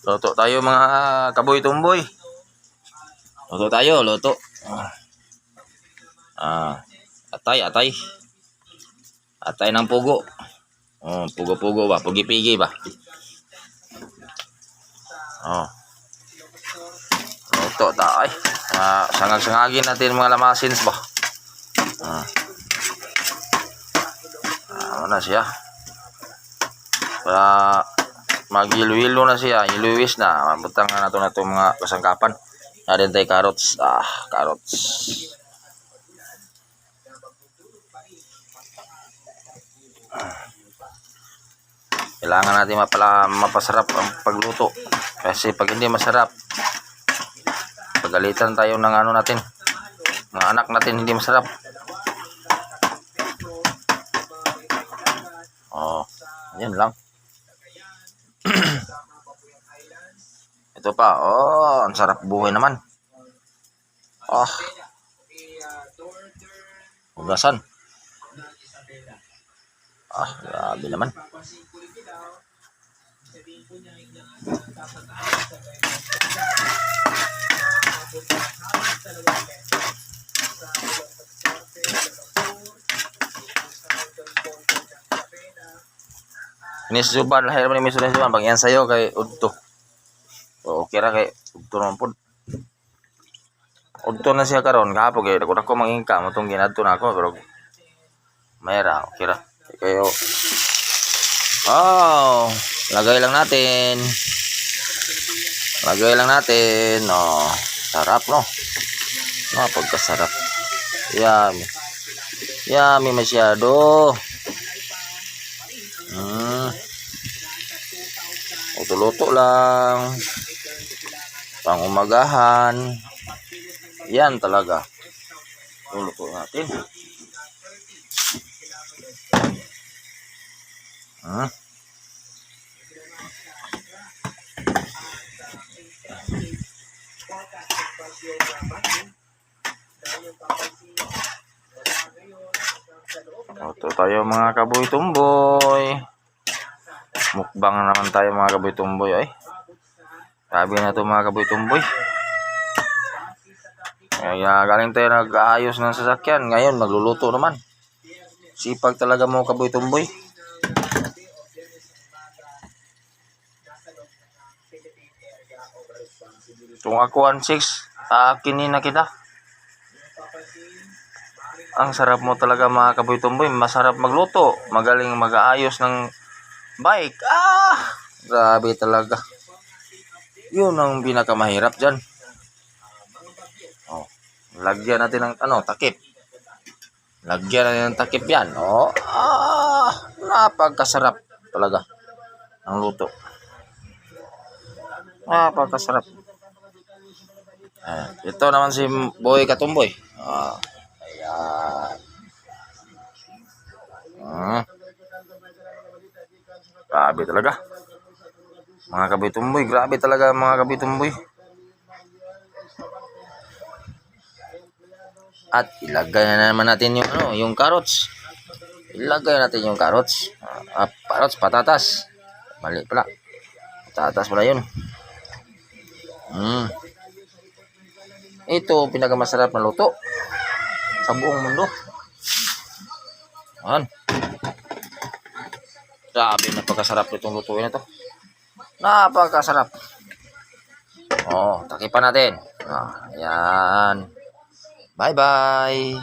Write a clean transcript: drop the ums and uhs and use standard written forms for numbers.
Luto tayo mga kaboy-tumboy. Luto tayo, luto. Atay, atay. Atay ng pugo. Oh, pugo-pugo ba? Pugi-pigi ba? Oh. Luto tayo. Sangag-sangagin natin mga lamasins ba? Ano na siya? Para mag-hilo-hilo na siya, iluwis na. Mabutang na nato na itong mga kasangkapan. Natin tayo carrots. Carrots. Kailangan natin mapasarap ang pagluto. Kasi pag hindi masarap, pagalitan tayo ng ano natin, mga anak natin hindi masarap. Oh, yan lang. Ito pa, ang sarap buhay naman. Hugasan. Grabe naman. Ini suban lahir ni misulan suban bang yan sayo kay udto. Okay ra kay udto naman pod. Udto na siya karon gapo kay dako mangingka mo tong ginadto na ako pero mayra okay ra. Kayo. Lagay lang natin. Lagay lang natin. Sarap no. Pagkasarap. Yummy. Yummy masyado. Luto-luto lang. Pang-umagahan. Yan talaga. Luto natin. Luto tayo mga kaboy-tumboy. Mukbang naman tayo mga kaboy-tumboy ay. Sabi na ito mga kaboy-tumboy. Kaya galing tayo nag-aayos ng sasakyan. Ngayon magluluto naman. Sipag talaga mo kaboy-tumboy. Kung ako 1.6, kinin na kita. Ang sarap mo talaga mga kaboy-tumboy. Masarap magluto. Magaling mag-aayos ng bike. Grabe talaga. Yun ang pinakamahirap dyan. Lagyan natin ng takip. Lagyan natin ng takip yan. Napagkasarap talaga ang luto. Napagkasarap. Ito naman si Boy Katumboy. Ayan. Grabe talaga. Mga kaboy-tumboy, grabe talaga mga kaboy-tumboy. At ilagay na naman natin yung carrots. Ilagay natin yung carrots. Carrots, patatas. Mali pala. Patatas pala yun. Ito pinakamasarap na luto sa buong mundo. Grabe, napakasarap itong lutuin na to. Napakasarap. Takipan natin. Ayan. Bye-bye.